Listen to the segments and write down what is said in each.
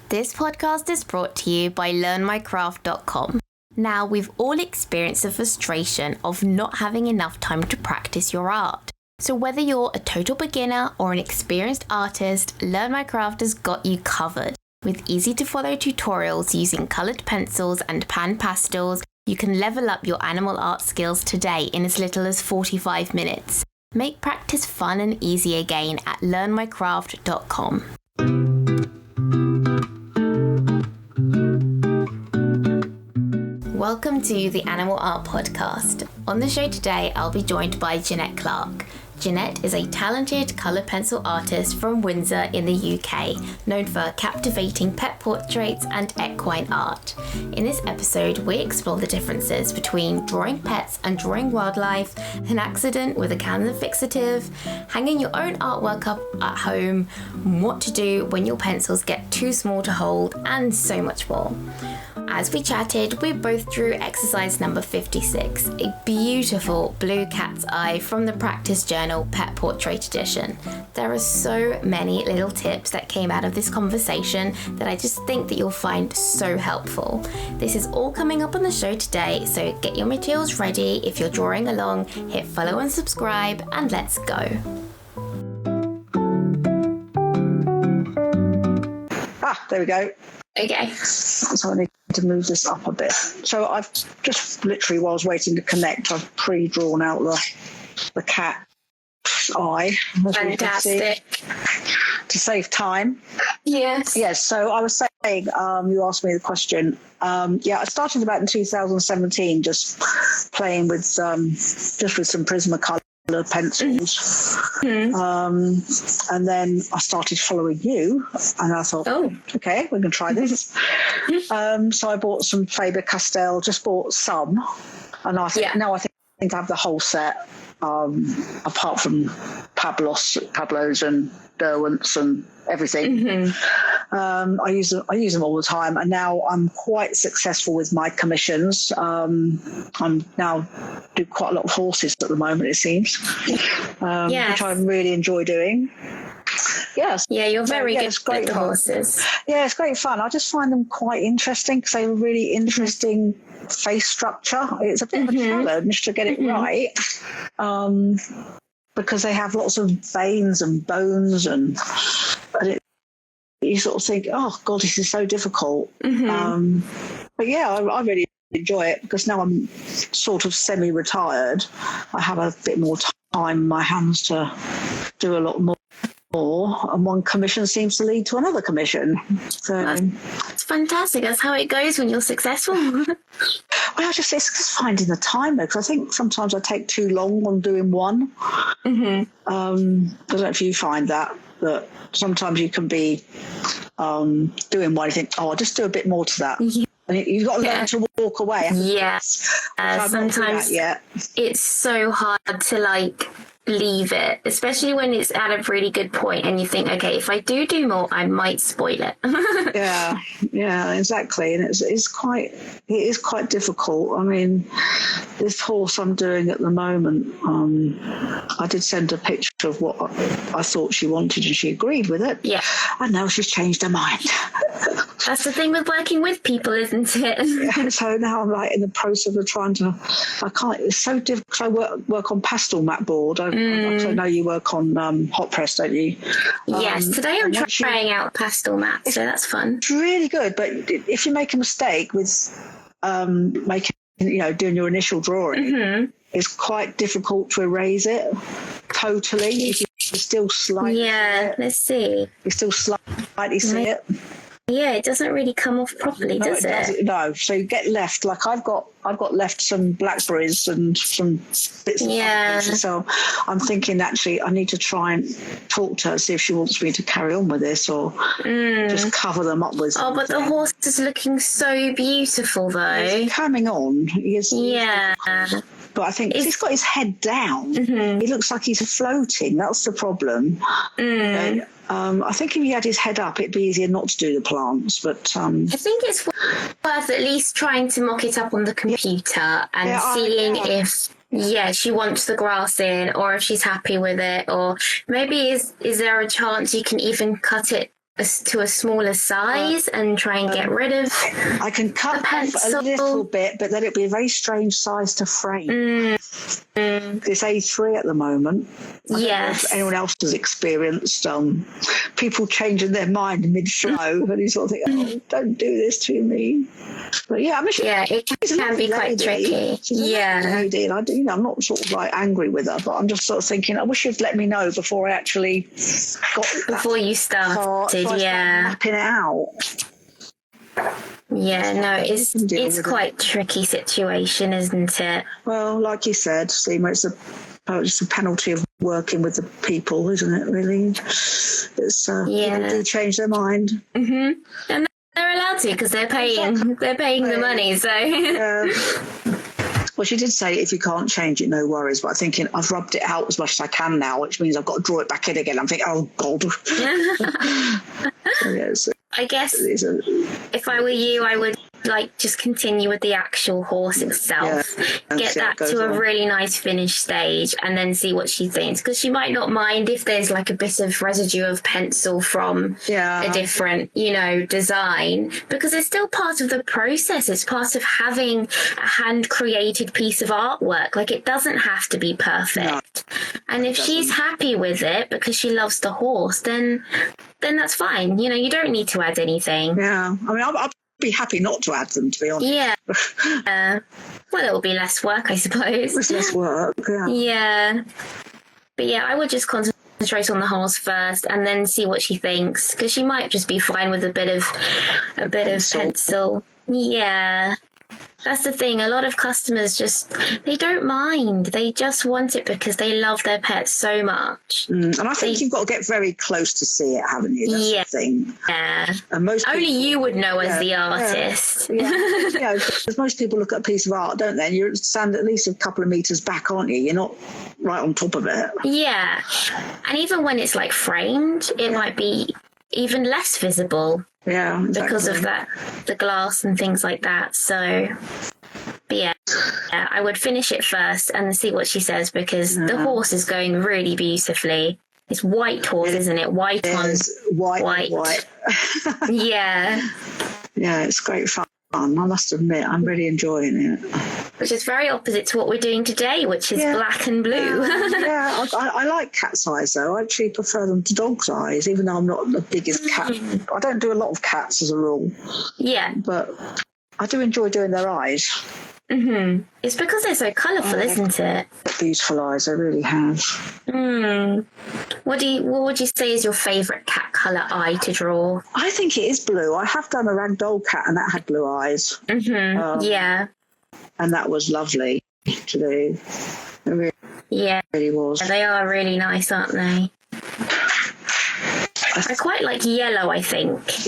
This podcast is brought to you by learnmycraft.com. Now, we've all experienced the frustration of not having enough time to practice your art. So whether you're a total beginner or an experienced artist, Learn My Craft has got you covered. With easy-to-follow tutorials using coloured pencils and pan pastels, you can level up your animal art skills today in as little as 45 minutes. Make practice fun and easy again at learnmycraft.com. Welcome to the Animal Art Podcast. On the show today, I'll be joined by Jeanette Clarke. Jeanette is a talented colour pencil artist from Windsor in the UK, known for captivating pet portraits and equine art. In this episode, we explore the differences between drawing pets and drawing wildlife, an accident with a can of fixative, hanging your own artwork up at home, what to do when your pencils get too small to hold, and so much more. As we chatted, we both drew exercise number 56, a beautiful blue cat's eye from the practice journal Pet Portrait Edition. There are so many little tips that came out of this conversation that I just think that you'll find so helpful. This is all coming up on the show today, so get your materials ready. If you're drawing along, hit follow and subscribe, and let's go. There we go. Okay. So I need to move this up a bit. So I've just literally, while I was waiting to connect, I've pre-drawn out the cat's eye. Fantastic. To save time. Yes. Yes. So I was saying, you asked me the question. I started about in 2017, just playing with just with some Prismacolor pencils. And then I started following you, and I thought, okay, we can try this. So I bought some Faber-Castell, just bought some, and I think I think I have the whole set, apart from Pablos and Derwents and everything. I use them all the time, and now I'm quite successful with my commissions. I'm now do quite a lot of horses at the moment, it seems, which I really enjoy doing. Yes. Yeah, you're very good it's great at the fun. horses. Yeah, it's great fun. I just find them quite interesting because they're really interesting face structure. It's a bit of a challenge to get it right. Because they have lots of veins and bones, and you sort of think, oh God, this is so difficult. But yeah, I really enjoy it because now I'm sort of semi-retired. I have a bit more time in my hands to do a lot more, and one commission seems to lead to another commission. So it's fantastic. That's how it goes when you're successful. Well, it's just finding the time, because I think sometimes I take too long on doing one. I don't know if you find that sometimes you can be doing one, you think, I'll just do a bit more to that. And you've got to learn to walk away. Yes. Sometimes it's so hard to leave it, especially when it's at a really good point and you think, okay, if I do more, I might spoil it. yeah, exactly. And it is quite difficult. I mean, this horse I'm doing at the moment, I did send a picture of what I thought she wanted, and she agreed with it. Yeah. And now she's changed her mind. That's the thing with working with people, isn't it? Yeah, so now I'm in the process of trying to, it's so difficult because I work on pastel mat board. I know you work on hot press, don't you? Yes, today I'm trying out pastel mat, so that's fun. It's really good, but if you make a mistake with doing your initial drawing, it's quite difficult to erase it totally. If you still slightly let's see. You still slightly see it. Yeah, it doesn't really come off properly, does it? No. So you get left, I've got left some blackberries and some bits of pumpkins. So I'm thinking, actually, I need to try and talk to her, see if she wants me to carry on with this or just cover them up with something. But the horse is looking so beautiful, though. He's coming on. But I think he's got his head down. He looks like he's floating. That's the problem. I think if he had his head up, it'd be easier not to do the plants. But I think it's worth at least trying to mock it up on the computer and seeing if she wants the grass in, or if she's happy with it, or maybe is there a chance you can even cut it to a smaller size and try and get rid of I can cut off a little bit, but then it'd be a very strange size to frame. It's A3 at the moment. I don't know if anyone else has experienced people changing their mind mid-flow, and you sort of think, oh, don't do this to me. But yeah, I mean, it can be quite tricky. She's a lady, and I'm not sort of like angry with her, but I'm just sort of thinking, I wish you'd let me know before I actually got before you started, mapping it out. Yeah, no, it's quite a tricky situation, isn't it? Well, like you said, Sema, it's a penalty of working with the people, isn't it, really? It's people do change their mind. Mm-hmm. And they're allowed to because they're paying the money, so... Well, she did say if you can't change it, no worries. But I'm thinking I've rubbed it out as much as I can now, which means I've got to draw it back in again. I'm thinking, oh, God. I guess if I were you, I would just continue with the actual horse itself, get that to a really nice finished stage, and then see what she thinks, because she might not mind if there's a bit of residue of pencil from a different design, because it's still part of the process. It's part of having a hand created piece of artwork. It doesn't have to be perfect. And if she's happy with it because she loves the horse, then that's fine. You don't need to add anything. I mean, I'll be happy not to add them, to be honest. Well, it'll be less work, I suppose. It's less work, But I would just concentrate on the horse first and then see what she thinks, because she might just be fine with a bit of pencil. That's the thing. A lot of customers they don't mind. They just want it because they love their pets so much. And I think you've got to get very close to see it, haven't you? That's the thing. And most only you would know as the artist. Because most people look at a piece of art, don't they? And you stand at least a couple of meters back, aren't you? You're not right on top of it. Yeah. And even when it's framed, it might be even less visible. Yeah, exactly. Because of the glass and things like that. So, but I would finish it first and see what she says, because the horse is going really beautifully. It's white horse, isn't it? White on white. Yeah, it's great fun. I must admit, I'm really enjoying it. Which is very opposite to what we're doing today, which is black and blue. I like cat's eyes, though. I actually prefer them to dog's eyes, even though I'm not the biggest cat. I don't do a lot of cats as a rule. Yeah. But I do enjoy doing their eyes. Mm-hmm. It's because they're so colourful, isn't it? Beautiful eyes, they really have. What would you say is your favourite cat colour eye to draw? I think it is blue. I have done a ragdoll cat and that had blue eyes. And that was lovely to do. It really was. They are really nice, aren't they? I quite like yellow, I think.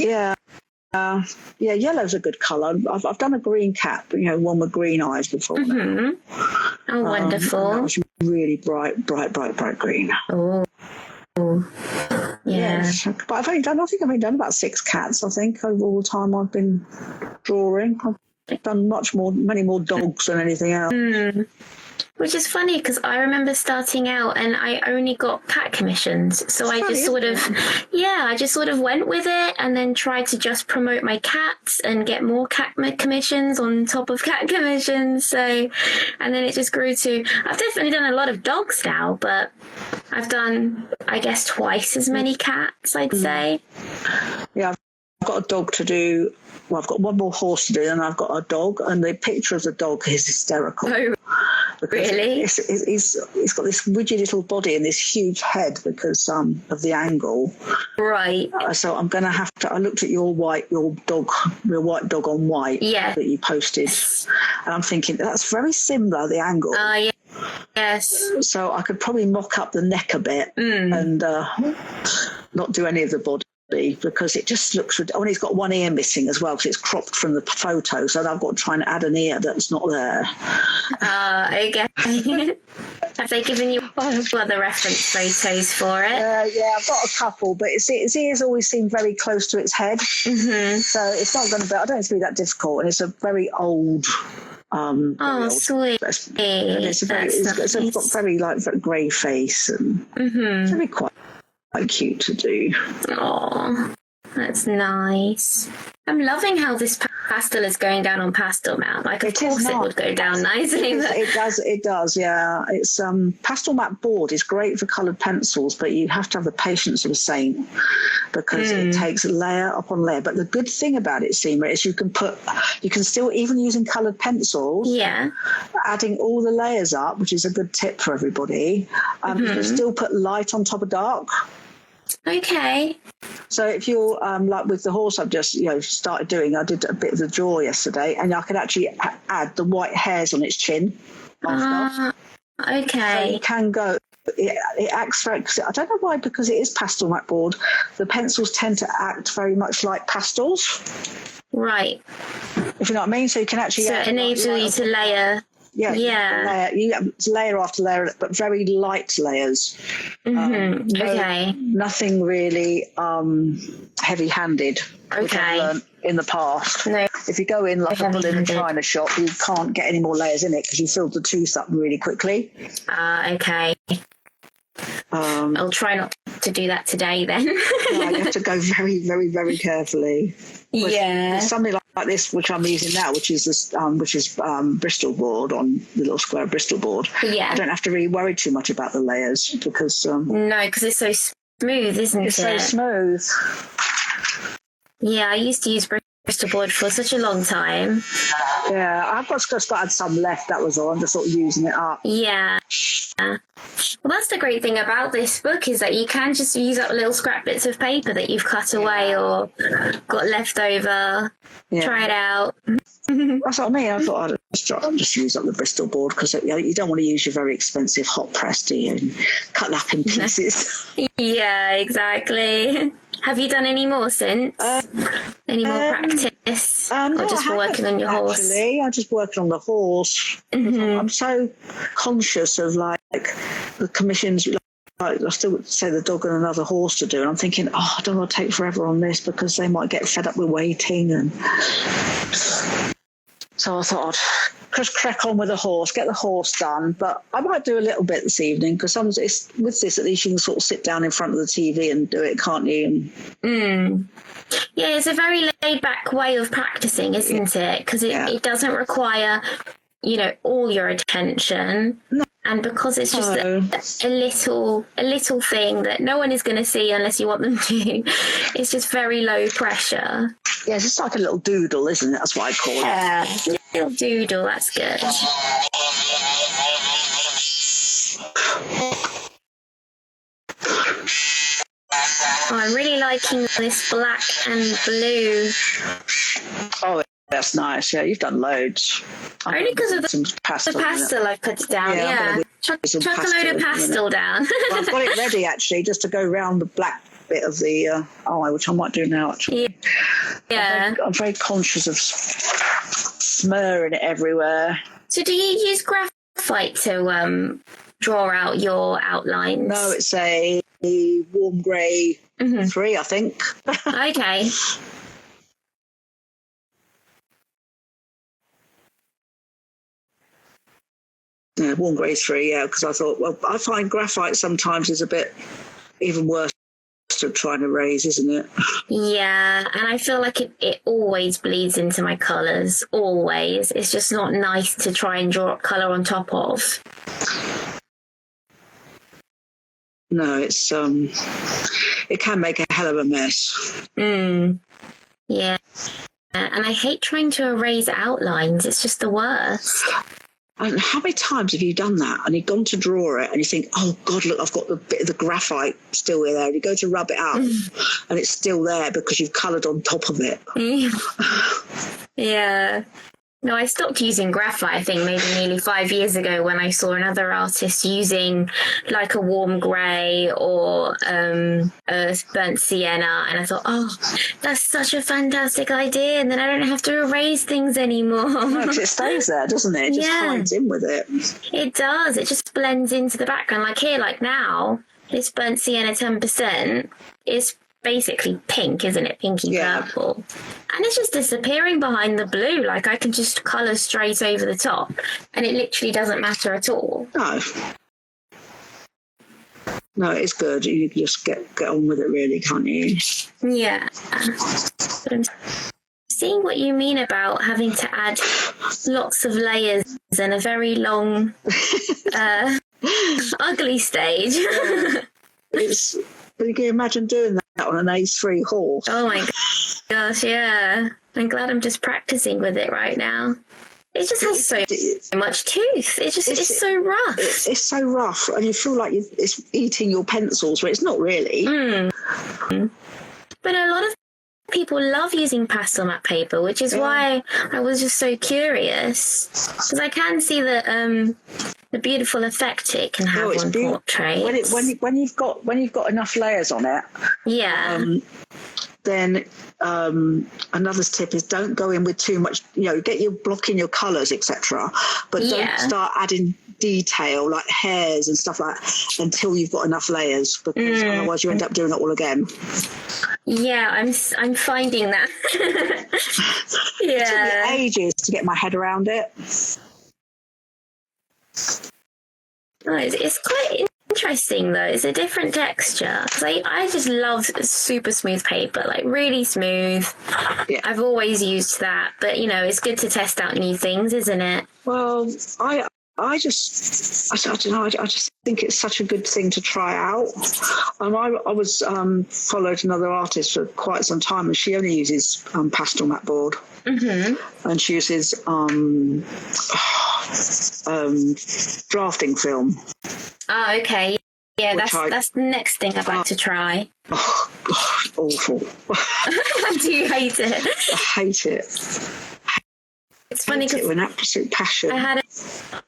Yellow's a good colour. I've done a green cat, one with green eyes before. Oh, wonderful. That was really bright green. Oh. Yes. But I think I've only done about 6 cats, I think, over all the time I've been drawing. I've done many more dogs than anything else. Which is funny, because I remember starting out and I only got cat commissions. So I just sort of went with it and then tried to just promote my cats and get more cat commissions on top of cat commissions. And then it just grew to, I've definitely done a lot of dogs now, but I've done, I guess, twice as many cats, I'd say. Yeah, I've got a dog to do. Well, I've got one more horse to do, and I've got a dog, and the picture of the dog is hysterical. Oh, really? He's got this widgy little body and this huge head because of the angle. Right. So I'm going to have to. I looked at your white dog on white that you posted, and I'm thinking that's very similar, the angle. Yes. So I could probably mock up the neck a bit and not do any of the body, because it just looks. He's got one ear missing as well because it's cropped from the photo, so I've got to try and add an ear that's not there. Okay. Have they given you other reference photos for it? I've got a couple, but its ears always seem very close to its head, so it's not going to be. I don't think it's going to be that difficult, and it's a very old. Sweet. It's got very grey face, and it's really quite cute to do. Aww. That's nice. I'm loving how this pastel is going down on pastel matte. Like, of course it would go down nicely. It does, yeah. It's pastel matte board is great for coloured pencils, but you have to have the patience of a saint because it takes layer upon layer. But the good thing about it, Sema, is you can still, even using coloured pencils, adding all the layers up, which is a good tip for everybody, you can still put light on top of dark. Okay. So if you're like with the horse I've just started doing, I did a bit of the jaw yesterday, and I could actually add the white hairs on its chin after. Okay. So you can go. It acts very. I don't know why, because it is pastel matte board. The pencils tend to act very much like pastels. Right. If you know what I mean. So you can actually. So it enables you to layer. Yeah. Layer after layer, but very light layers. Okay. Nothing really heavy-handed. Which I've learned in the past. No. If you go in like a bull in a china shop, you can't get any more layers in it because you fill the tooth up really quickly. Okay. I'll try not to do that today then. You have to go very, very, very carefully. With something like this, which I'm using now, which is this, Bristol board, on the little square Bristol board. Yeah. I don't have to really worry too much about the layers because no, because it's so smooth, isn't it? It's so smooth. Yeah, I used to use Bristol board for such a long time. Yeah, I've just got some left. That was all. I'm just sort of using it up. Yeah. Well, that's the great thing about this book, is that you can just use up little scrap bits of paper that you've cut away or got left over. Try it out. That's what I mean. I thought I'd just use up the Bristol board because you don't want to use your very expensive hot press, do you? And cut that in pieces. Yeah, exactly. Have you done any more since? Any more practice? No, or just working on your horse? Actually, I'm just working on the horse. I'm so conscious of like the commissions. Like, I still say the dog and another horse to do, and I'm thinking, I don't want to take forever on this because they might get fed up with waiting. And so I thought I'd just crack on with the horse, get the horse done. But I might do a little bit this evening because with this, at least you can sort of sit down in front of the TV and do it, can't you? Yeah, it's a very laid-back way of practicing, isn't it? Because it doesn't require, all your attention. No. And because it's just a little thing that no one is going to see unless you want them to, it's just very low pressure. Yeah, it's just like a little doodle, isn't it? That's what I call it. Yeah, little doodle, that's good. I'm really liking this black and blue. Oh, that's nice. Yeah, you've done loads. Only because of the pastel I've put down. Yeah. Chuck a load of pastel down. Well, I've got it ready, actually, just to go round the black bit of the eye, which I might do now, actually. Yeah. I'm very conscious of smearing it everywhere. So do you use graphite to draw out your outlines? No, it's a warm grey 3, I think. Okay. Yeah, warm grey 3, because I thought, well, I find graphite sometimes is a bit even worse to try and erase, isn't it? Yeah, and I feel like it always bleeds into my colours, always. It's just not nice to try and draw up colour on top of. No, it's it can make a hell of a mess. Yeah. And I hate trying to erase outlines. It's just the worst. And how many times have you done that? And you've gone to draw it and you think, oh, God, look, I've got the bit of the graphite still there. And you go to rub it out and it's still there because you've coloured on top of it. Yeah. No, I stopped using graphite, I think, maybe nearly 5 years ago when I saw another artist using like a warm grey or a burnt sienna. And I thought, oh, that's such a fantastic idea. And then I don't have to erase things anymore. No, because it stays there, doesn't it? It just hides in with it. It does. It just blends into the background. Like here, like now, this burnt sienna 10% is basically pink, isn't it? Pinky purple. And it's just disappearing behind the blue. Like I can just colour straight over the top and it literally doesn't matter at all. No. No, it's good. You can just get on with it, really, can't you? Yeah. But I'm seeing what you mean about having to add lots of layers and a very long, ugly stage. But you can imagine doing that on an A3 horse. Oh my gosh, yeah. I'm glad I'm just practicing with it right now. It just has so much tooth. It's so rough. It's so rough, and you feel like it's eating your pencils, but it's not really. But a lot of people love using pastel matte paper, which is why I was just so curious, because I can see the beautiful effect it can have on portraits. When you've got enough layers on it. Yeah. Then another tip is don't go in with too much, get your block in your colours, etc. But don't start adding detail like hairs and stuff like that until you've got enough layers, because otherwise you end up doing it all again. Yeah, I'm finding that. It took me ages to get my head around it. Oh, it's quite interesting though. It's a different texture, because I just love super smooth paper, like really smooth. Yeah. I've always used that, but it's good to test out new things, isn't it? Well, I don't know. I just think it's such a good thing to try out. I was followed another artist for quite some time, and she only uses pastel matte board, and she uses drafting film. Oh, okay. Yeah, that's the next thing I'd like to try. Oh, God, awful. Do you hate it? I hate it. It's funny because with an absolute passion. I had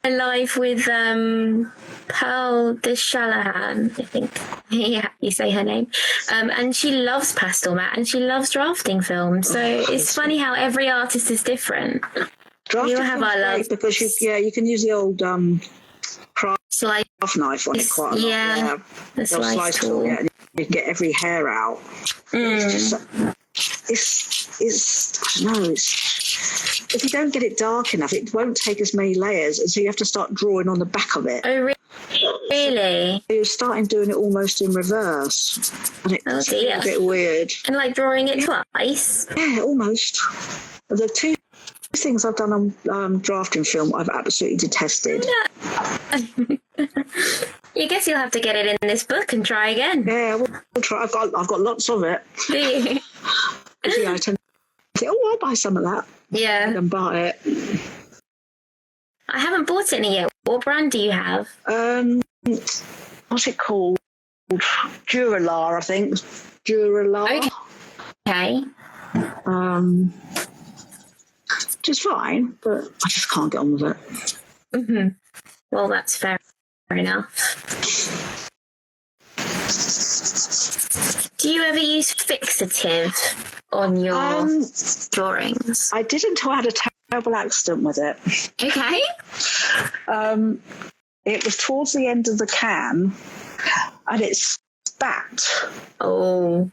a live with Pearl Deshallahan, I think. Yeah, you say her name. And she loves pastel matte and she loves drafting film. So it's funny how every artist is different. Drafting film is great because you can use the old craft knife on it quite a lot. Yeah, the slice tool. And you get every hair out. It's I don't know. If you don't get it dark enough, it won't take as many layers, and so you have to start drawing on the back of it. Oh, really? You're starting doing it almost in reverse, and it's a bit weird. And like drawing it twice? Yeah, almost. The two things I've done on drafting film, I've absolutely detested. You guess you'll have to get it in this book and try again. Yeah, we'll try. I've got lots of it. Do you? I tend to say, I'll buy some of that. Yeah. And buy it. I haven't bought any yet. What brand do you have? What's it called? Duralar, I think. Duralar. Okay. Which is fine, but I just can't get on with it. Well, that's fair enough. Do you ever use fixative on your drawings? I did until I had a terrible accident with it. Okay. It was towards the end of the can, and it spat. Oh.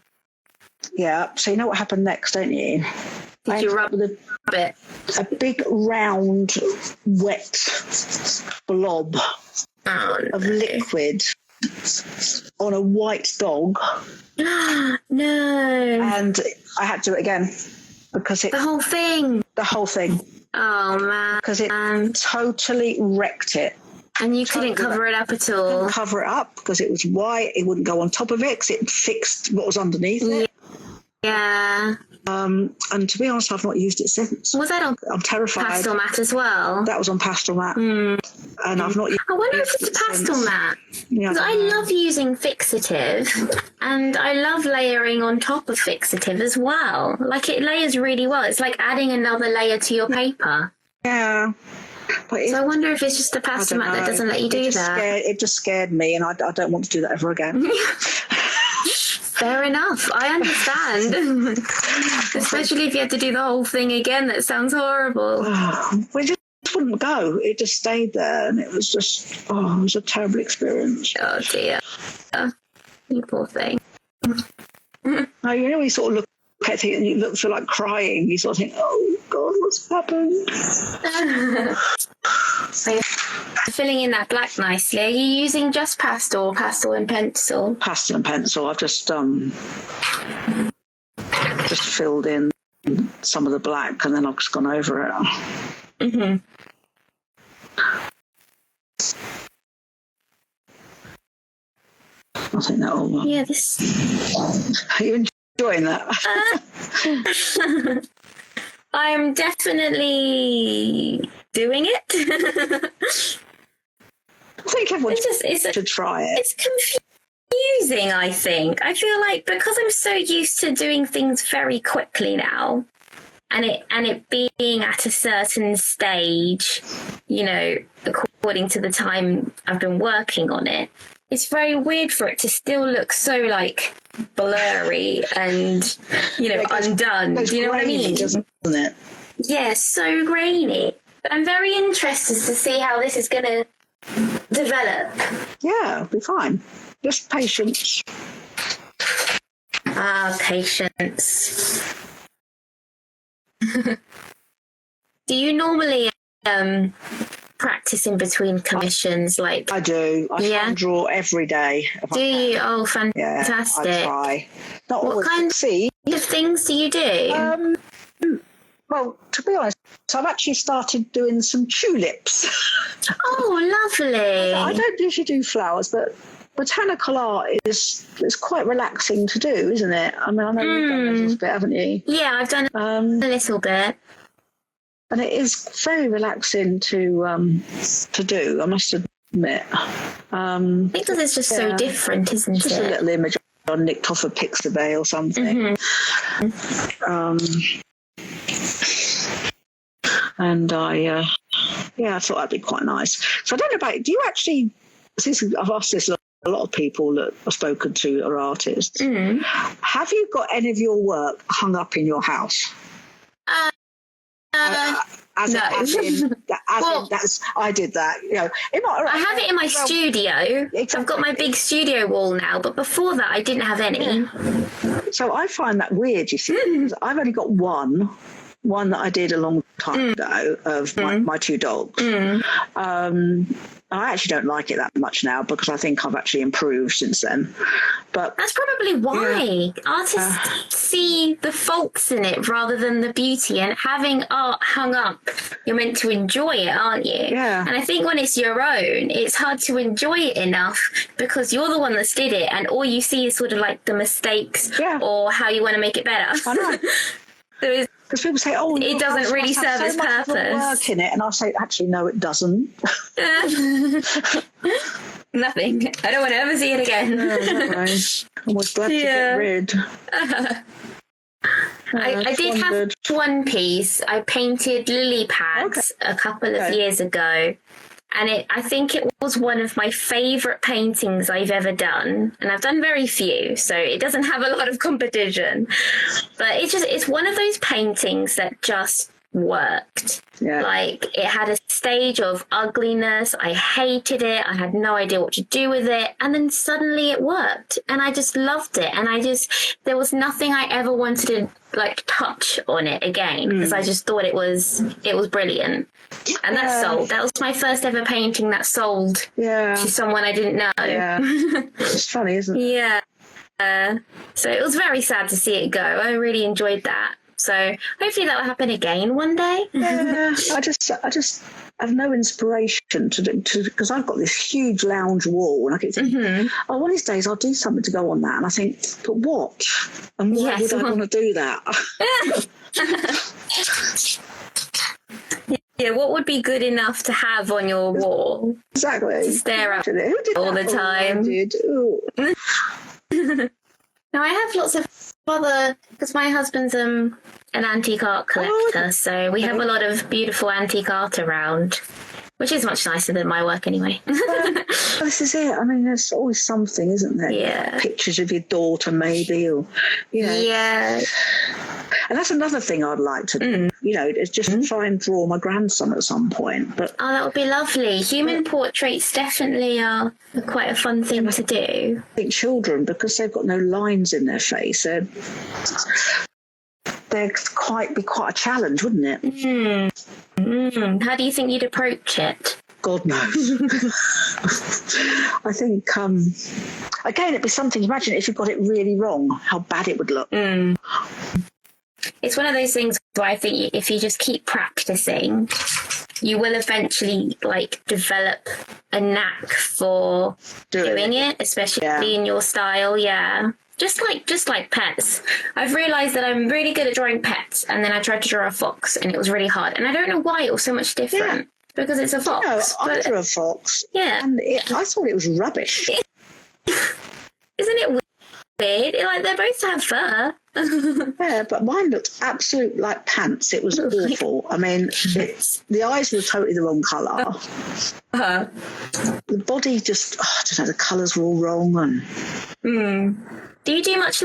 Yeah, so you know what happened next, don't you? Did you rub it? A big, round, wet blob of liquid on a white dog. No. And I had to do it again because The whole thing. Oh, man. Because it totally wrecked it. And you couldn't cover it up at all? Couldn't cover it up because it was white. It wouldn't go on top of it because it fixed what was underneath it. Yeah. And to be honest, I've not used it since. Was that on I'm terrified. pastel matte as well? That was on pastel matte. And I've not used I wonder if it's pastel matte. Yeah, because I love using fixative and I love layering on top of fixative as well. Like it layers really well. It's like adding another layer to your paper. Yeah. But so I wonder if it's just the pastel matte that doesn't let you do that. It just scared me, and I don't want to do that ever again. Fair enough. I understand. Especially if you had to do the whole thing again. That sounds horrible. We just wouldn't go. It just stayed there, and it was just, it was a terrible experience. Oh, dear. You poor thing. No, you sort of look at it and you feel like crying. You sort of think, oh, God, what's happened? So you're filling in that black nicely. Are you using just pastel and pencil? Pastel and pencil. I've just filled in some of the black, and then I've just gone over it. Mm-hmm. I think that'll. Yeah, this. Are you enjoying that? I'm definitely doing it. I think everyone should try it. It's confusing, I think. I feel like because I'm so used to doing things very quickly now, and it being at a certain stage, you know, according to the time I've been working on it, it's very weird for it to still look so like blurry and, you know, undone. Do you know what I mean? Doesn't it? Yeah, so grainy. But I'm very interested to see how this is going to develop. Yeah, it'll be fine. Just patience. Patience. Do you normally practice in between commissions? Like I do. I try and draw every day. Do you? Oh, fantastic! Yeah, I try. Not what kind of things do you do? Well, to be honest, I've actually started doing some tulips. Oh, lovely! I don't usually do flowers, but botanical art is quite relaxing to do, isn't it? I mean, I know you've done a little bit, haven't you? Yeah, I've done a little bit. And it is very relaxing to do, I must admit. Because it's just so different, isn't it? Just a little image I nicked off a Pixabay or something. Mm-hmm. And I thought that'd be quite nice. So I don't know about, do you actually, I've asked this a lot of people that I've spoken to are artists. Mm. Have you got any of your work hung up in your house? No. I did that. You know, I have it in my studio. Exactly. I've got my big studio wall now, but before that, I didn't have any. Yeah. So I find that weird. You see, because I've only got one that I did a long time ago of my two dogs. I actually don't like it that much now because I think I've actually improved since then. But that's probably why artists see the faults in it rather than the beauty. And having art hung up, you're meant to enjoy it, aren't you? Yeah. And I think when it's your own, it's hard to enjoy it enough because you're the one that's did it, and all you see is sort of like the mistakes or how you want to make it better. I know. Because people say, "Oh, it doesn't really serve its purpose." Work in it, and I'll say, "Actually, no, it doesn't." Nothing. I don't want to ever see it again. No, right. I was glad to get rid. I did have one piece. I painted lily pads a couple of years ago. And I think it was one of my favourite paintings I've ever done. And I've done very few, so it doesn't have a lot of competition. But it's one of those paintings that just worked. Yeah. Like, it had a stage of ugliness. I hated it. I had no idea what to do with it. And then suddenly it worked. And I just loved it. And there was nothing I ever wanted to, like, touch on it again. Because I just thought it was brilliant. And that sold. That was my first ever painting that sold to someone I didn't know. Yeah. It's funny, isn't it? Yeah. So it was very sad to see it go. I really enjoyed that. So hopefully that will happen again one day. Yeah, I just have no inspiration to because I've got this huge lounge wall, and I keep thinking, one of these days I'll do something to go on that. And I think, but what? And why would I want to do that? Yeah, what would be good enough to have on your wall? Exactly. To stare at all the time. Now, I have lots of other, because my husband's an antique art collector, so we have a lot of beautiful antique art around, which is much nicer than my work anyway. This is it. I mean, there's always something, isn't there? Yeah. Pictures of your daughter, maybe, or, you know. Yeah. And that's another thing I'd like to do, you know, is just try and draw my grandson at some point. But that would be lovely. Human portraits definitely are quite a fun thing to do. I think children, because they've got no lines in their face, they'd be quite a challenge, wouldn't it? How do you think you'd approach it? God knows. I think, again, it'd be something. Imagine if you got it really wrong, how bad it would look. It's one of those things where I think if you just keep practicing, you will eventually develop a knack for doing it, especially in your style. Yeah. Just like pets. I've realised that I'm really good at drawing pets, and then I tried to draw a fox and it was really hard. And I don't know why it was so much different. Yeah. Because it's a fox. No, I drew a fox. Yeah. And I thought it was rubbish. Isn't it weird? They both have fur. Yeah, but mine looked absolute like pants. It was awful. I mean, the eyes were totally the wrong colour. The body just, I don't know, the colours were all wrong. Do you do much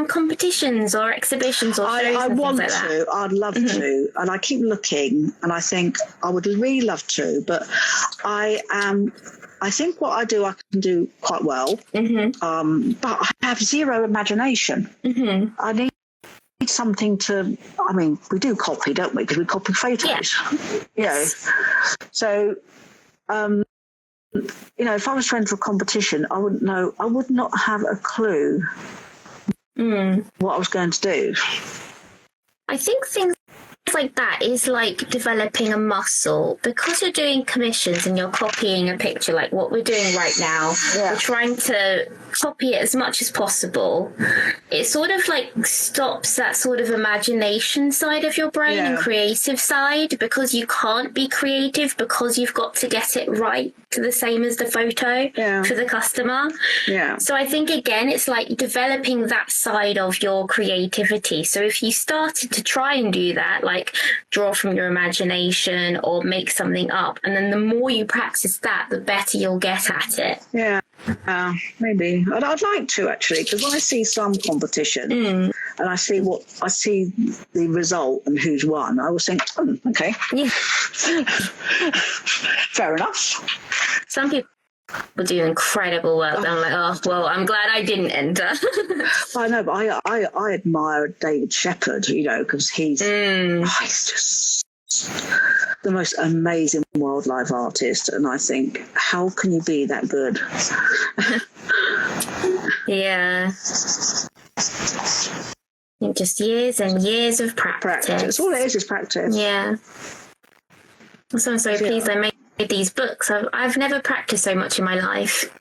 competitions or exhibitions or shows? I want like to. I'd love to. And I keep looking and I think I would really love to, but I think what I do, I can do quite well, but I have zero imagination. I need something to, I mean, we do copy, don't we? Because we copy photos, you know. So, you know, if I was trying for a competition, I wouldn't know, I would not have a clue what I was going to do. I think things like that is like developing a muscle, because you're doing commissions and you're copying a picture like what we're doing right now. We're trying to copy it as much as possible. It sort of stops that sort of imagination side of your brain and creative side, because you can't be creative because you've got to get it right to the same as the photo for the customer. So I think again it's like developing that side of your creativity. So if you started to try and do that, like draw from your imagination or make something up, and then the more you practice that, the better you'll get at it. Maybe I'd like to, actually, because when I see some competition and I see the result and who's won, I always think, okay, fair enough. Some people do incredible work. I'm like, oh well, I'm glad I didn't enter. I know, but I admire David Shepherd, you know, because he's just the most amazing wildlife artist, and I think, how can you be that good? Just years and years of practice. All it is practice. So I'm so pleased I made these books. I've never practiced so much in my life,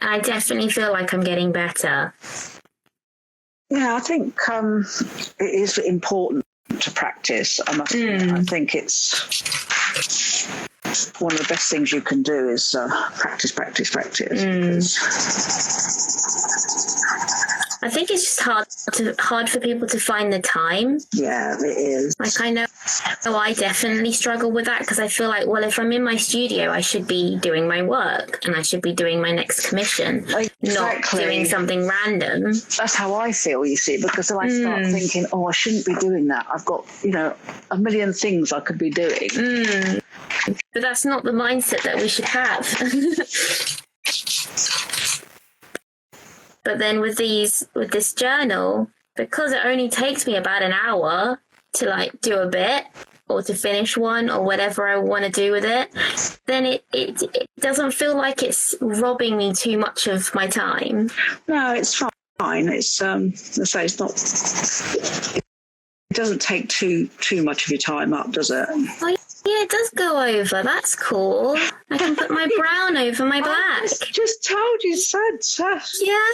and I definitely feel like I'm getting better. I think it is important to practice. I think it's one of the best things you can do is practice. I think it's just hard for people to find the time. Yeah, it is. Like, I know I definitely struggle with that, because I feel like, well, if I'm in my studio, I should be doing my work and I should be doing my next commission, not doing something random. That's how I feel, you see, because then I start thinking, I shouldn't be doing that. I've got, a million things I could be doing. But that's not the mindset that we should have. But then with this journal, because it only takes me about an hour to do a bit or to finish one or whatever I want to do with it, then it doesn't feel like it's robbing me too much of my time. No, it's fine. It's let's say it's not. It doesn't take too much of your time up, does it? Oh, yeah, it does go over. That's cool. I can put my brown over my black. I just told you, son. Yeah.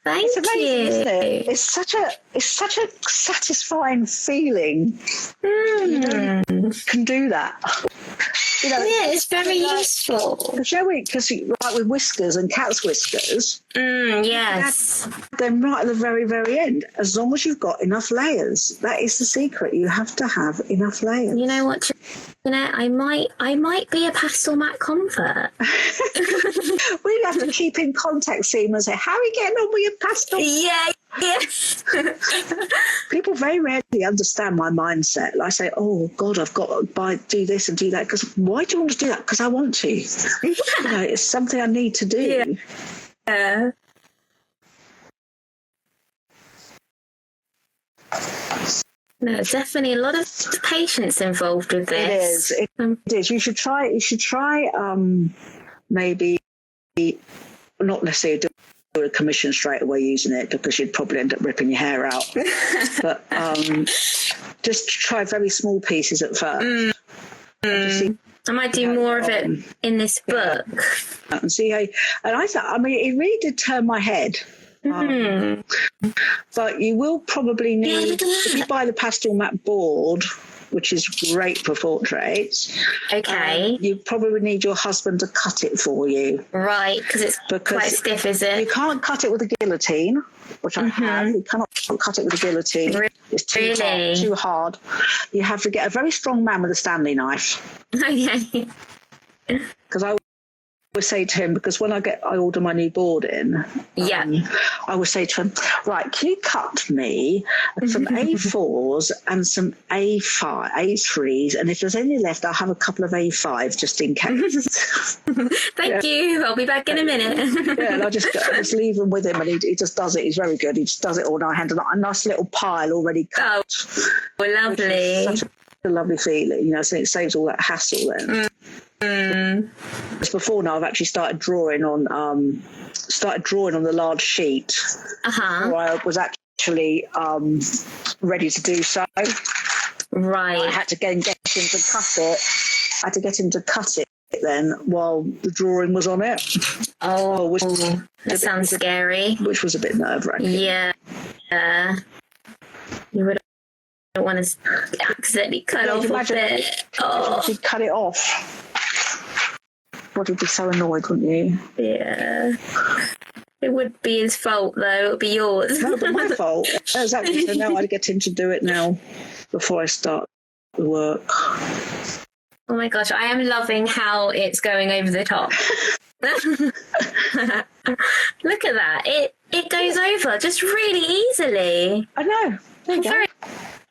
Thank amazing, you. Isn't it? It's such a satisfying feeling. You can do that. It's very useful. Because like with whiskers and cat's whiskers, yes, then right at the very, very end, as long as you've got enough layers, that is the secret. You have to have enough layers. You know what, Jeanette? I might be a pastel matte convert. We have to keep in contact, Sema, and say, how are you getting on with your pastel? Yes. People very rarely understand my mindset. I say, oh God, I've got to do this and do that. Because why do you want to do that? Because I want to. It's something I need to do. Yeah. No, definitely a lot of patience involved with this. It is. You should try. Maybe not necessarily do a commission straight away using it, because you'd probably end up ripping your hair out. But just try very small pieces at first. I might do more of it in this book. And see how. And I thought, I mean, it really did turn my head. But you will probably need, if you buy the pastel matte board, which is great for portraits. Okay. You probably need your husband to cut it for you. Right, because it's quite stiff, is it? You can't cut it with a guillotine, which I have. You cannot cut it with a guillotine. It's too hard. You have to get a very strong man with a Stanley knife. Okay. Because I would say to him, because when I order my new board in, I would say to him, right, can you cut me some A4s and some A3s, and if there's any left, I'll have a couple of A5s just in case. Thank you. I'll be back in a minute. And I just leave them with him, and he just does it. He's very good. He just does it all in our hand, and a nice little pile already cut. Oh, lovely. Such a lovely feeling, so it saves all that hassle then. Before now, I've actually started drawing on the large sheet. Where I was actually ready to do so. Right. I had to get him to cut it. I had to get him to cut it then while the drawing was on it. Oh, that sounds scary. Which was a bit nerve-wracking. Yeah. You would don't want to accidentally cut off a bit. If you cut it off. God, you'd be so annoyed, wouldn't you? Yeah. It would be his fault, though. It would be yours. No, but my fault. Exactly. So now I'd get him to do it now before I start the work. Oh my gosh, I am loving how it's going over the top. Look at that. It goes over just really easily. I know. I'm very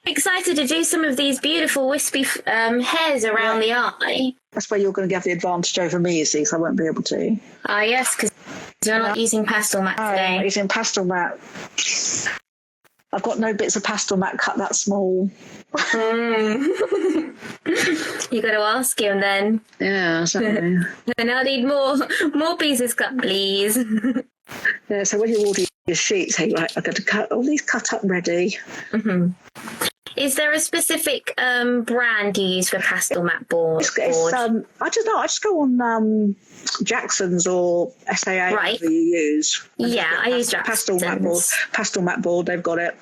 excited to do some of these beautiful wispy hairs around the eye. That's where you're going to have the advantage over me, you see, so I won't be able to. Ah, yes, because you're not using pastel matte today. I'm using pastel matte. I've got no bits of pastel matte cut that small. You got to ask him then. Yeah, exactly. And I need more pieces cut, please. Yeah, so when you order your sheets, hey, right, I've got to cut all these cut up ready. Is there a specific brand you use for pastel matte board? I don't know. I just go on Jackson's or SAA, whatever you use. Yeah, I use Jackson's. Pastel matte board, they've got it.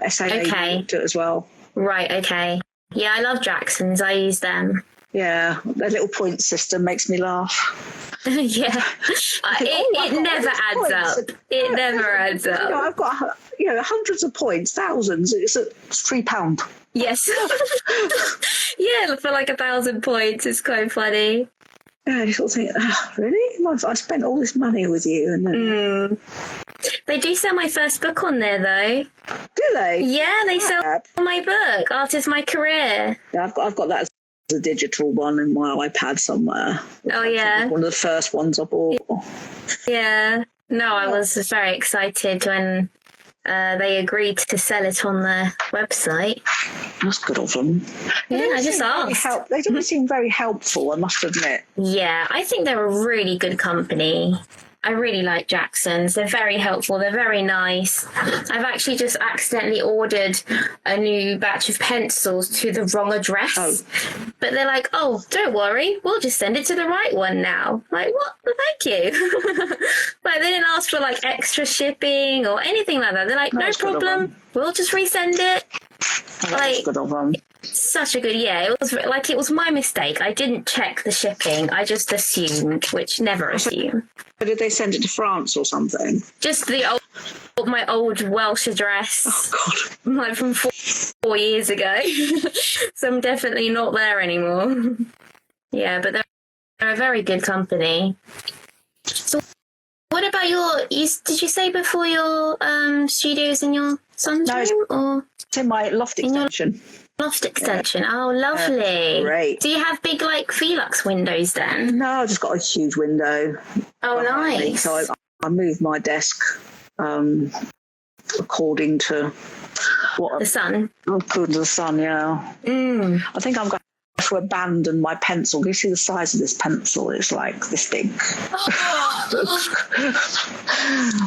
SAA do it as well. Right, okay. Yeah, I love Jackson's. I use them. Yeah, their little point system makes me laugh. Yeah, it never adds up. It never adds up. I've got hundreds of points, thousands. It's £3. Yes. Yeah, for like 1,000 points. It's quite funny. Yeah, you sort of think, really? I spent all this money with you, and then. They do sell my first book on there, though. Do they? Yeah, they sell my book, Art is My Career. Yeah, I've got that as a digital one in my iPad somewhere. Oh, yeah. One of the first ones I bought. Yeah. No, I was very excited when they agreed to sell it on their website. That's good of them. Yeah, I just asked. They don't seem very helpful, I must admit. Yeah, I think they're a really good company. I really like Jackson's. They're very helpful. They're very nice. I've actually just accidentally ordered a new batch of pencils to the wrong address. But they're like, oh, don't worry. We'll just send it to the right one now. Like, what? Well, thank you. Like, they didn't ask for, like, extra shipping or anything like that. They're like, no problem. We'll just resend it. That's good of them. Such a good, it was my mistake. I didn't check the shipping. I just assumed, which never assume. Did they send it to France or something? Just my old Welsh address. Oh, God. Like from 4 years ago. So I'm definitely not there anymore. Yeah, but they're a very good company. So what about did you say before your studio's in your son's room? Or it's in my loft extension. Loft extension. Oh, lovely. Great. Do you have big, Velux windows then? No, I've just got a huge window. Oh, nice. So I moved my desk according to The sun. According to the sun, yeah. I think I'm going to abandon my pencil. You see the size of this pencil? It's like this big.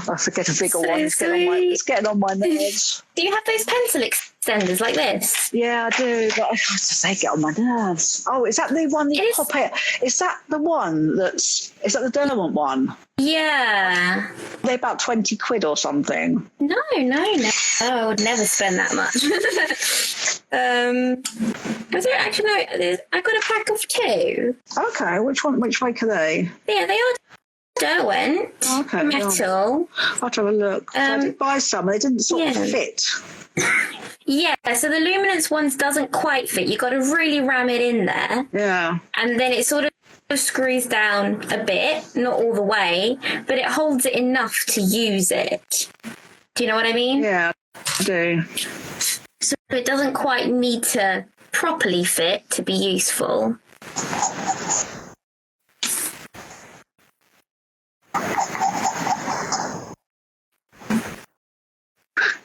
I forget a bigger one. It's getting on my nerves. Do you have those pencil extenders like this? Yeah, I do, but I have to say, get on my nerves. Oh, is that the one you pop it? Is that the one is that the Derwent one? Yeah. They're about 20 quid or something. No. I would never spend that much. Was there actually no? I got a pack of 2. Okay, which make are they? Yeah, they are Derwent. Okay, metal. I'll have to have a look. I did buy some. They didn't sort of fit. Yeah, so the luminance ones doesn't quite fit. You got to really ram it in there. Yeah. And then it sort of screws down a bit, not all the way, but it holds it enough to use it. Do you know what I mean? Yeah, I do. So it doesn't quite need to properly fit to be useful.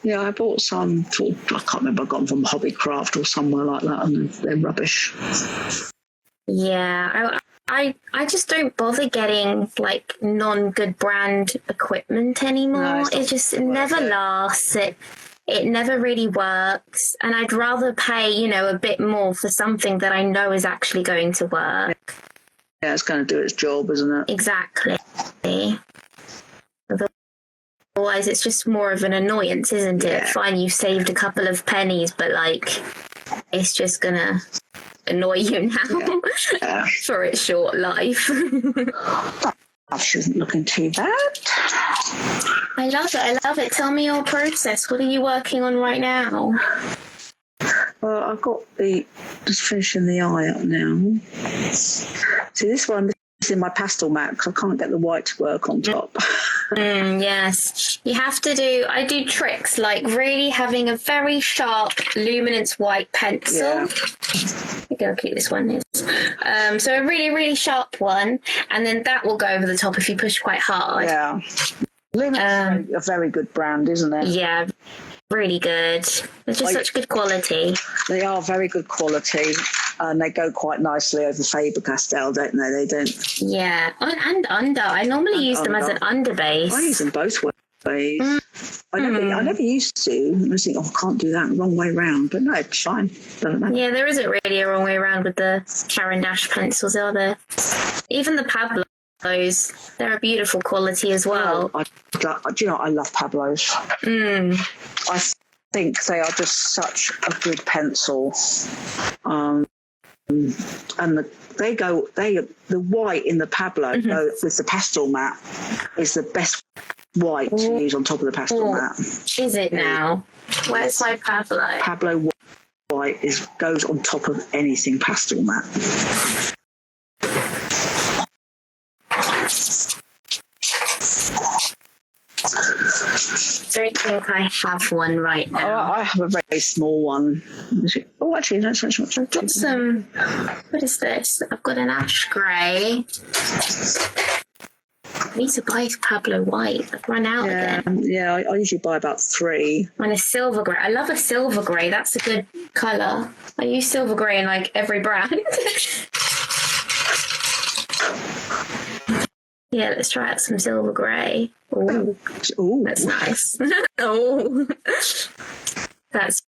Yeah, I bought some. I can't remember. I got them from Hobbycraft or somewhere like that, and they're rubbish. Yeah, I just don't bother getting like non-good brand equipment anymore. No, it never lasts. It never really works, and I'd rather pay, a bit more for something that I know is actually going to work. Yeah, it's going to do its job, isn't it? Exactly. Otherwise, it's just more of an annoyance, isn't it? Fine, you saved a couple of pennies, but it's just gonna annoy you now for its short life. That isn't looking too bad. I love it. Tell me your process. What are you working on right now? Well, I've got just finishing the eye up now. See, this one is in my pastel mat because I can't get the white to work on top. Yes. You have to I do tricks like really having a very sharp luminance white pencil. Yeah. I'll keep this one. So a really, really sharp one, and then that will go over the top if you push quite hard. Yeah. Luminance is a very good brand, isn't it? Yeah. Really good. It's just such good quality. They are very good quality, and they go quite nicely over Faber-Castell, don't they? They don't. Yeah, and under. I normally use them as an under base. I use them both ways. I never used to. I think, I can't do that wrong way round. But no, it's fine. Doesn't matter. Yeah, there isn't really a wrong way around with the Caran d'Ache pencils, are there? Even the Pablos, they're a beautiful quality as well. Do you know what? I love Pablos. I think they are just such a good pencil. And the white in the Pablo with the pastel mat is the best white to use on top of the pastel mat. Is it now? Where's my Pablo? Pablo white goes on top of anything pastel mat. I don't think I have one right now. I have a very small one. Oh, actually, that's not much. I've got some. What is this? I've got an ash grey. I need to buy Pablo white. I've run out again. Yeah, I usually buy about 3. And a silver grey. I love a silver grey. That's a good colour. I use silver grey in every brand. Yeah, let's try out some silver grey. Ooh, that's nice. Oh, that's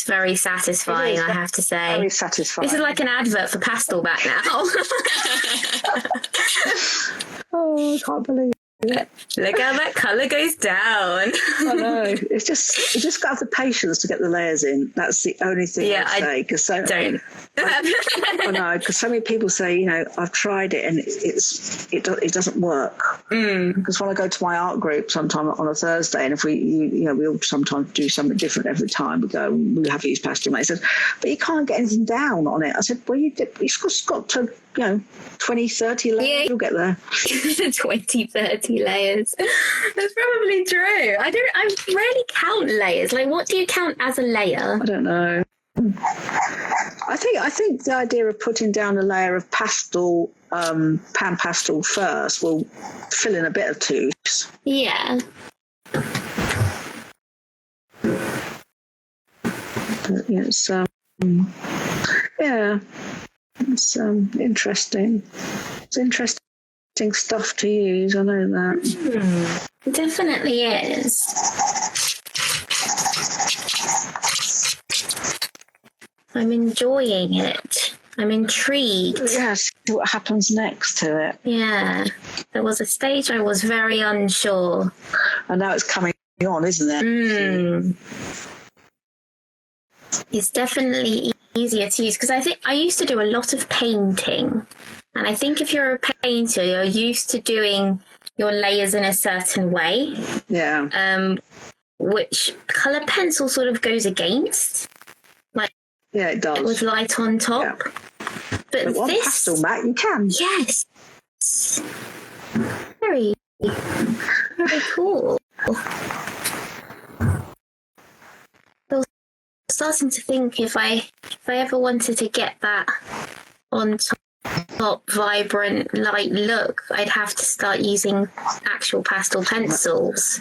very satisfying, I have to say. Very satisfying. This is like an advert for Pastel Back now. Oh, I can't believe it. Look how that colour goes down. I know. You just got to have the patience to get the layers in. That's the only thing I say. Don't. I know, because so many people say, I've tried it and it doesn't work. Because when I go to my art group sometime on a Thursday, and if we all sometimes do something different every time, we have used pastel mat. He says, but you can't get anything down on it. I said, well, you've just got to 20, 30 layers, you'll get there. 20, 30 layers. That's probably true. I rarely count layers. What do you count as a layer? I don't know. I think the idea of putting down a layer of pastel, pan pastel first will fill in a bit of tooth. Yeah. It's yeah, it's interesting. It's interesting stuff to use. I know that. It definitely is. I'm enjoying it. I'm intrigued. Yes, what happens next to it? Yeah, there was a stage I was very unsure. And now it's coming on, isn't it? It's definitely easier to use because I think I used to do a lot of painting, and I think if you're a painter, you're used to doing your layers in a certain way. Yeah. Which colour pencil sort of goes against. Like, yeah, it does. With light on top. Yeah. But on this pastel mat, you can. Yes. Very, very cool. I was starting to think if I ever wanted to get that on top vibrant light look, I'd have to start using actual pastel pencils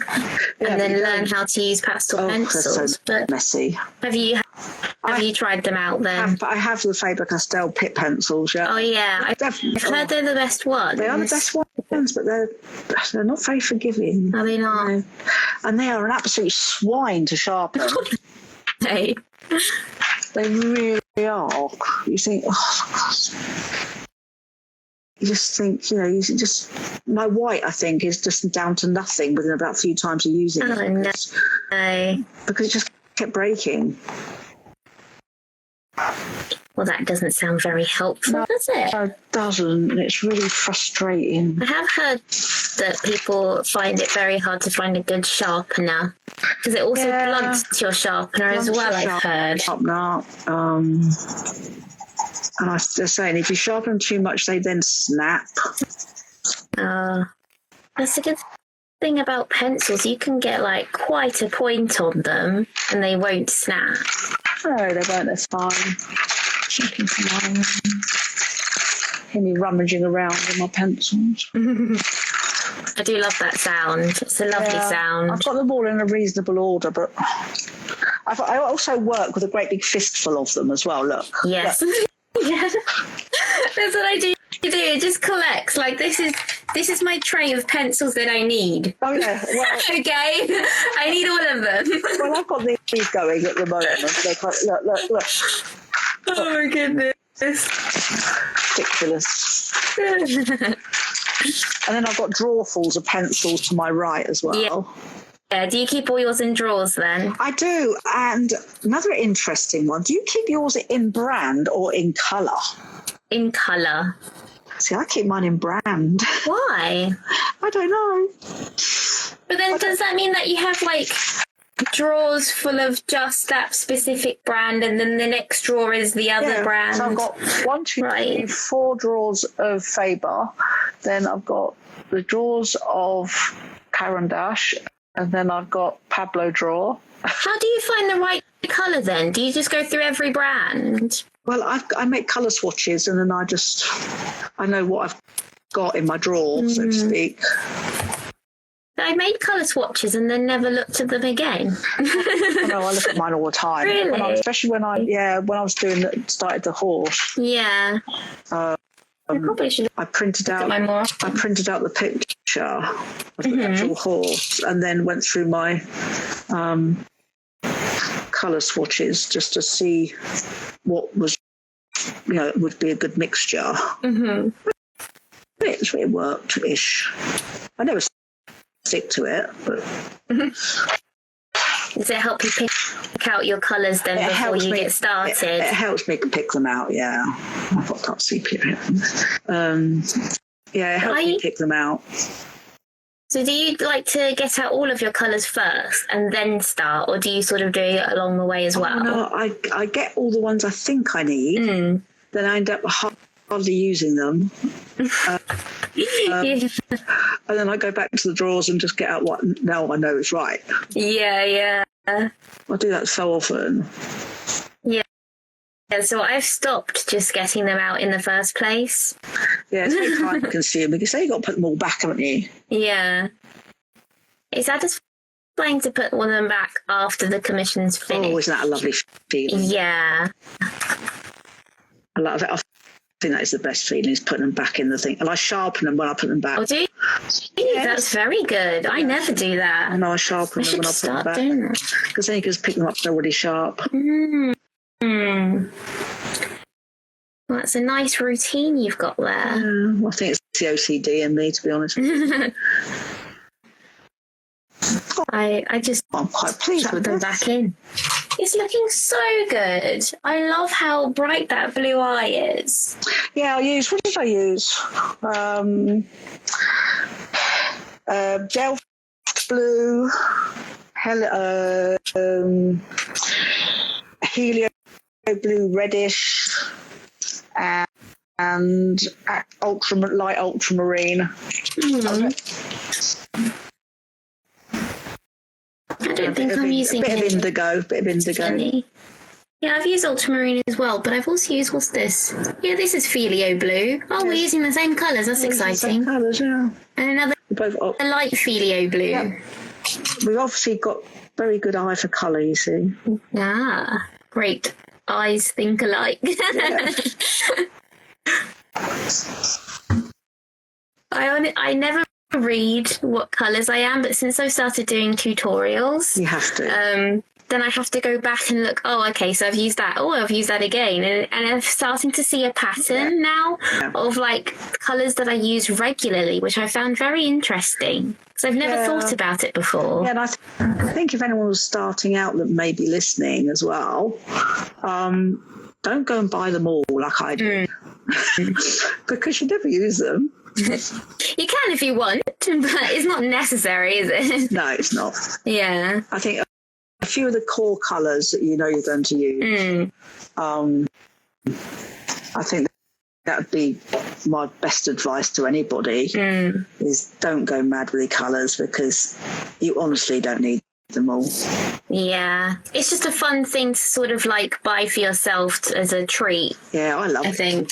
and then learn how to use pastel pencils. So but messy. Have you tried them out then? I have the Faber-Castell Pitt pencils, yeah. Oh yeah, I've heard they're the best ones. They are the best ones, but they're not very forgiving. Are they not? No. And they are an absolute swine to sharpen. Hey. They really are. You think, oh gosh. You just think, my white, I think, is just down to nothing within about a few times of using it. No. Because it just kept breaking. Well, that doesn't sound very helpful, does it? No, it doesn't. It's really frustrating. I have heard that people find it very hard to find a good sharpener because it also blunts your sharpener as well, I've heard. And I was just saying, if you sharpen too much, they then snap. That's a good thing about pencils. You can get like quite a point on them and they won't snap. No, they won't. They're fine. Checking for mine. Hear me rummaging around with my pencils. I do love that sound. It's a lovely sound. I've got them all in a reasonable order, but I also work with a great big fistful of them as well. Look. Yes. Look. Yeah. That's what I do. It just collects. Like this is my tray of pencils that I need. Oh yeah. Well, okay. I need all of them. Well, I've got these going at the moment. Look. Oh my goodness. Ridiculous. And then I've got drawerfuls of pencils to my right as well. Yeah. Do you keep all yours in drawers then? I do. And another interesting one. Do you keep yours in brand or in colour? In colour. See, I keep mine in brand. Why? I don't know. But then does that mean that you have like drawers full of just that specific brand and then the next drawer is the other brand? So I've got 1, 2, 3, 4 drawers of Faber. Then I've got the drawers of Caran d'Ache. And then I've got Pablo drawer. How do you find the right colour then? Do you just go through every brand? Well, I make colour swatches and then I know what I've got in my drawer, so to speak. I made colour swatches and then never looked at them again. No, I look at mine all the time. Really? Especially when I was started the horse. Yeah. I probably should. I printed out the picture of the actual horse and then went through my colour swatches just to see what was, would be a good mixture. Mm-hmm. It worked-ish. I never stick to it, but. Does it help you pick out your colours then before you get started? It helps me pick them out, yeah. I've got that sepia here. It helps me pick them out. So do you like to get out all of your colours first and then start, or do you sort of do it along the way as well? No, I get all the ones I think I need, then I end up hardly using them. And then I go back to the drawers and just get out what now I know is right. Yeah. I do that so often. Yeah, so I've stopped just getting them out in the first place. Yeah, it's very time consuming because you've got to put them all back, haven't you? Yeah. It's satisfying satisfying to put one of them back after the commission's finished. Oh, isn't that a lovely feeling? Yeah. I love it. I think that is the best feeling, is putting them back in the thing. And I sharpen them when I put them back. Oh, do you? Yes. That's very good. I never do that. I know, I sharpen them when I put them back. Doing that. Because then you can just pick them up, they're already sharp. Mm. Well, that's a nice routine you've got there. I think it's the OCD in me, to be honest. I just I'm quite pleased with them this. back in. It's looking so good. I love how bright that blue eye is. Yeah, what did I use? Delft blue, helio blue reddish, and light ultramarine. I don't think I'm using a bit of indigo. Yeah, I've used ultramarine as well, but I've also used, what's this? Yeah, this is Filio blue. Oh, we're using the same colours. That's exciting. Same colours, yeah. And another a light Filio blue. Yeah. We've obviously got very good eye for colour, you see. Ah, great. Eyes think alike. Yeah. I never read what colours I am, but since I've started doing tutorials, You have to. then I have to go back and look, oh, okay, so I've used that. Oh, I've used that again. And I'm starting to see a pattern now of like colours that I use regularly, which I found very interesting because I've never thought about it before. Yeah, and I think if anyone was starting out that may be listening as well, don't go and buy them all like I do because you never use them. You can if you want, but it's not necessary, is it? No, it's not. Yeah. I think a few of the core colours that you know you're going to use, I think that would be my best advice to anybody, is don't go mad with the colours because you honestly don't need them all. Yeah. It's just a fun thing to sort of like buy for yourself as a treat. Yeah, I love it. I think.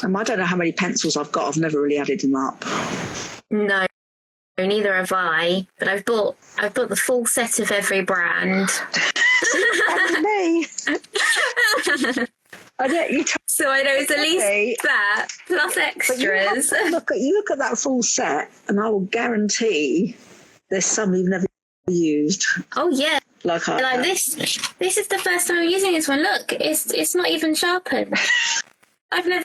I don't know how many pencils I've got. I've never really added them up. No, neither have I. But I've bought the full set of every brand. Me. So I know it's at least that plus extras. You look at that full set, and I will guarantee there's some you've never used. Oh yeah. Like this. This is the first time I'm using this one. Look, it's not even sharpened. I've never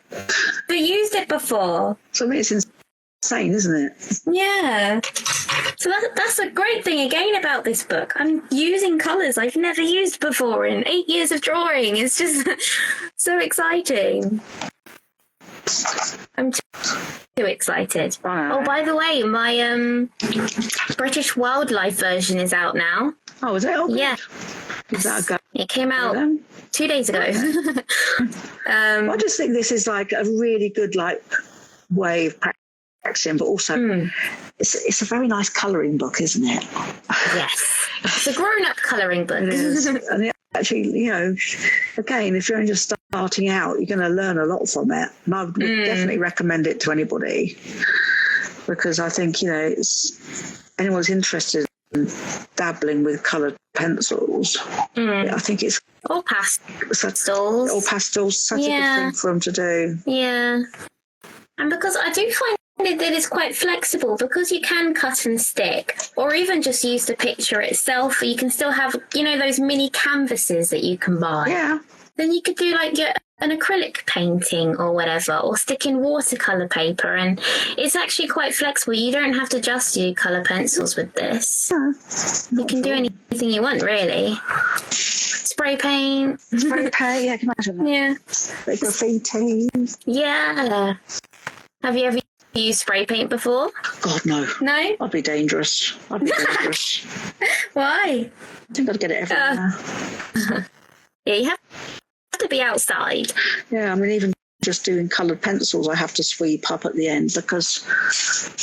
used it before. So I mean, it's insane, isn't it? Yeah. So that's a great thing again about this book. I'm using colours I've never used before in 8 years of drawing. It's just so exciting. I'm too excited. Wow. Oh, by the way, my British wildlife version is out now. Oh, is it? Oh, yeah. Is that a go? It came out 2 days ago. I just think this is like a really good way of practicing, but also it's a very nice colouring book, isn't it? Yes, it's a grown-up colouring book. It is. And actually, again, if you're only just starting out, you're going to learn a lot from it. And I would definitely recommend it to anybody because I think anyone's interested in dabbling with coloured pencils. I think it's or pastels. Such a good thing for them to do. Yeah, and because I do find that it's quite flexible because you can cut and stick or even just use the picture itself. You can still have, those mini canvases that you can buy. Yeah. Then you could do an acrylic painting or whatever, or stick in watercolour paper. And it's actually quite flexible. You don't have to just do colour pencils with this. Yeah. You can do anything you want, really. Spray paint. Yeah, I can imagine that. Yeah. Like graffiti. Yeah. Have you ever used spray paint before? God, no. No? I'd be dangerous. Why? I think I'd get it everywhere. Yeah, you have to be outside. Yeah, I mean, even just doing coloured pencils, I have to sweep up at the end because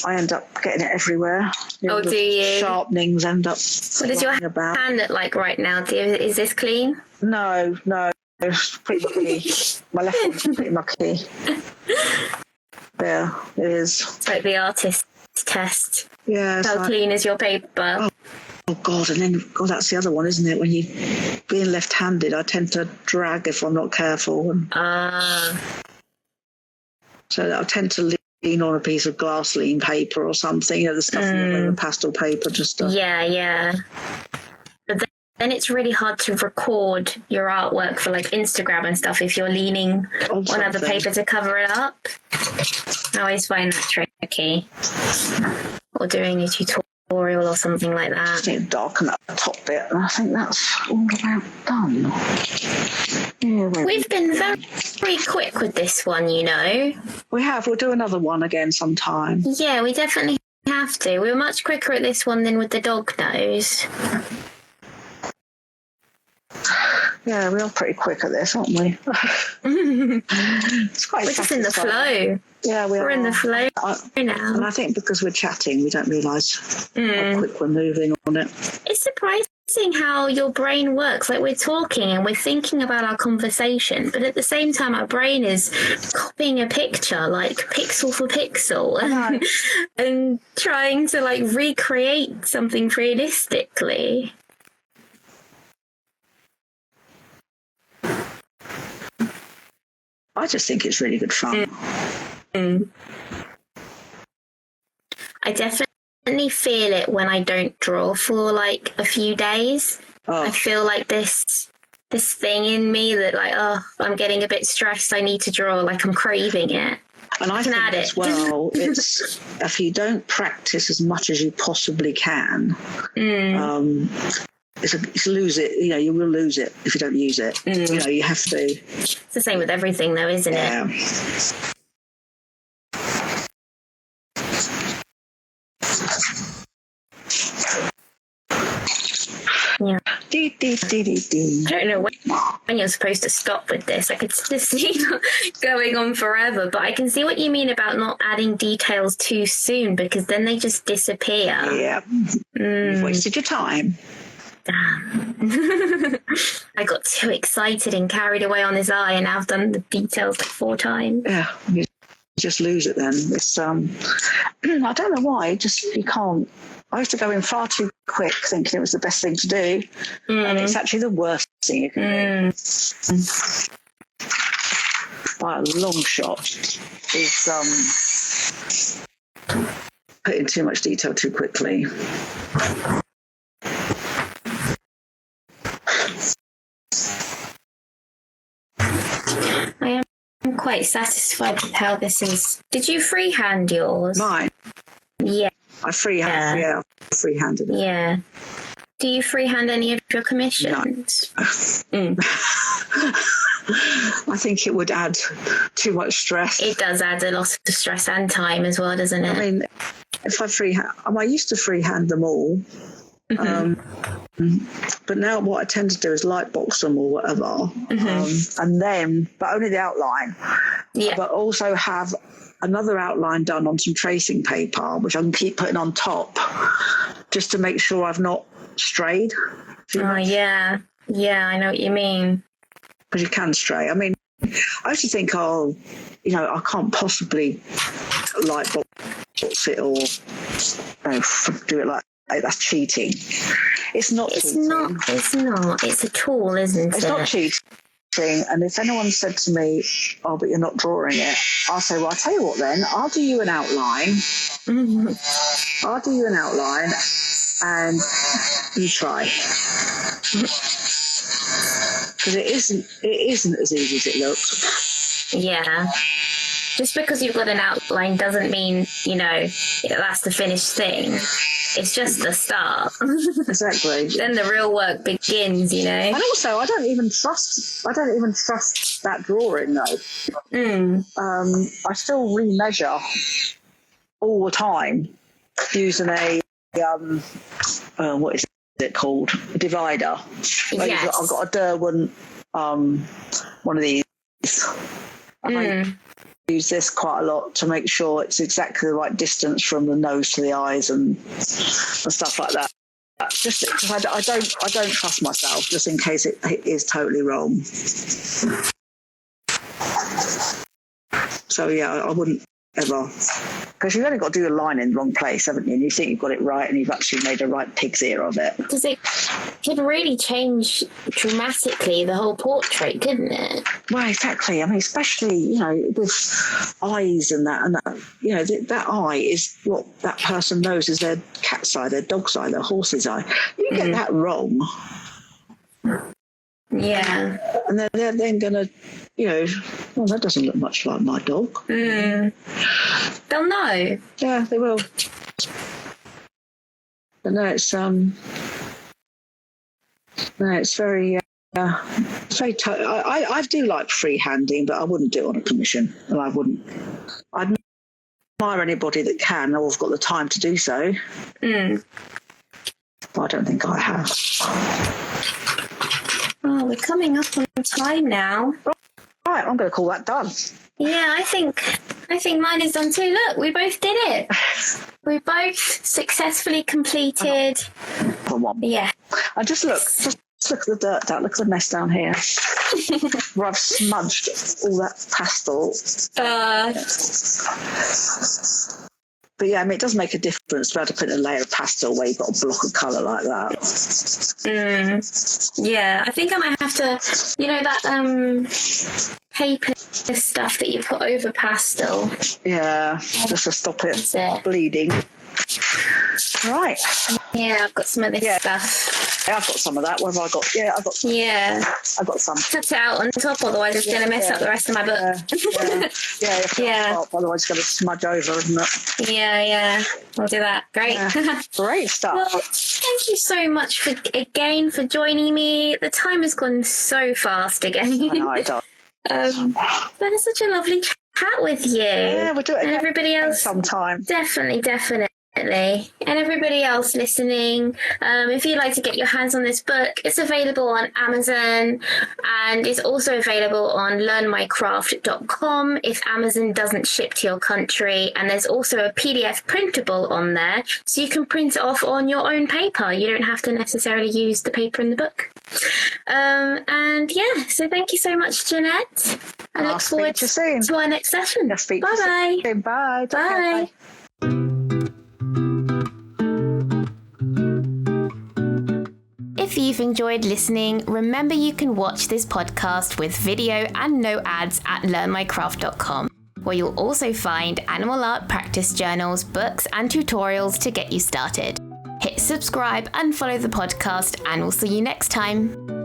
I end up getting it everywhere. Oh, do you? Sharpenings end up. What does your hand look like right now? Is this clean? No. It's pretty mucky. My left one's pretty mucky. Yeah, it is. It's like the artist test. Yeah. How clean is your paper? Oh God, and then that's the other one, isn't it? When you being left-handed, I tend to drag if I'm not careful, and so I tend to lean on a piece of glass-lean paper or something. The stuff in the pastel paper, just yeah. But then it's really hard to record your artwork for like Instagram and stuff if you're leaning on other paper to cover it up. I always find that tricky. Or doing a tutorial or something like that. Just need to darken up the top bit, and I think that's all about done. Yeah, we've been very quick with this one, you know. We have. We'll do another one again sometime. Yeah, we definitely have to. We were much quicker at this one than with the dog nose. Yeah, we are pretty quick at this, aren't we? It's quite. We're just in the flow. Yeah, we're in the flow now. And I think because we're chatting, we don't realise how quick we're moving on it. It's surprising how your brain works. Like, we're talking and we're thinking about our conversation, but at the same time, our brain is copying a picture, like pixel for pixel, and trying to like recreate something realistically. I just think it's really good fun. I definitely feel it when I don't draw for like a few days. I feel like this thing in me that like, I'm getting a bit stressed, I need to draw, like I'm craving it. And I think as well, it's if you don't practice as much as you possibly can, it's lose it. You know, you will lose it if you don't use it. You know, you have to. It's the same with everything, though, isn't it? Yeah. I don't know when you're supposed to stop with this. I could just see going on forever, but I can see what you mean about not adding details too soon, because then they just disappear. Yeah. You've wasted your time. Damn. I got too excited and carried away on his eye, and now I've done the details like 4 times. Yeah, you just lose it then. It's I don't know why, just you can't. I used to go in far too quick thinking it was the best thing to do, and it's actually the worst thing you can do. By a long shot is putting too much detail too quickly. I am quite satisfied with how this is. Did you freehand yours? Mine? Yeah. I freehanded it. Yeah. Do you freehand any of your commissions? No. I think it would add too much stress. It does add a lot of stress and time as well, doesn't it? I mean, if I I used to freehand them all. But now what I tend to do is light box them or whatever, and then, but only the outline. Yeah. But also have another outline done on some tracing paper, which I can keep putting on top, just to make sure I've not strayed. Yeah, I know what you mean. Because you can stray. I mean, I used to think, I can't possibly light box it or do it like. That's cheating. It's not. It's not. It's a tool, isn't it? It's not cheating. And if anyone said to me, "Oh, but you're not drawing it," I'll say, "Well, I'll tell you what. Then I'll do you an outline. I'll do you an outline, and you try." Because it isn't as easy as it looks. Yeah. Just because you've got an outline doesn't mean, that's the finished thing. It's just the start. Exactly. Then the real work begins, And also, I don't even trust that drawing, though. I still remeasure all the time using a what is it called? A divider. Yes. I've got a Derwent one of these. I use this quite a lot to make sure it's exactly the right distance from the nose to the eyes and stuff like that. Just because I don't trust myself, just in case it is totally wrong. So yeah, I wouldn't ever. Because you've only got to do a line in the wrong place, haven't you? And you think you've got it right and you've actually made a right pig's ear of it. Because it could really change dramatically the whole portrait, couldn't it? Well, exactly. I mean, especially, you know, with eyes and that, you know, that eye is what that person knows is their cat's eye, their dog's eye, their horse's eye. You get that wrong. Yeah. And they're then going to, you know, well, that doesn't look much like my dog. They'll know. Yeah, they will. But no, it's very, I do like freehanding, but I wouldn't do it on a commission, and I'd admire anybody that can or have got the time to do so. But I don't think I have. Oh, we're coming up on time now. Right, I'm going to call that done. Yeah, I think mine is done too. Look, we both did it. We both successfully completed. Yeah. And just look at the dirt down. Look at the mess down here. Where I've smudged all that pastel. But yeah, I mean, it does make a difference to be able to put a layer of pastel where you've got a block of colour like that. Yeah, I think I might have to, you know, that paper stuff that you put over pastel. Yeah, just to stop it bleeding. Right. Yeah, I've got some of this stuff. Yeah, I've got some of that. What have I got? Yeah, I've got some. Yeah. I've got some. Cut it out on top, otherwise it's going to mess up the rest of my book. Yeah. Otherwise it's going to smudge over, isn't it? Yeah. We'll do that. Great. Yeah. Great stuff. Well, thank you so much for joining me. The time has gone so fast again. I know, it does. But it's such a lovely chat with you. Yeah, we'll do it again. And everybody else sometime. Definitely. And everybody else listening, if you'd like to get your hands on this book, it's available on Amazon and it's also available on learnmycraft.com if Amazon doesn't ship to your country. And there's also a PDF printable on there, so you can print it off on your own paper. You don't have to necessarily use the paper in the book. So thank you so much, Jeanette. I look forward to our next session. Bye-bye. Bye. Bye. If you've enjoyed listening, remember you can watch this podcast with video and no ads at learnmycraft.com, where you'll also find animal art practice journals, books and tutorials to get you started. Hit subscribe and follow the podcast, and we'll see you next time.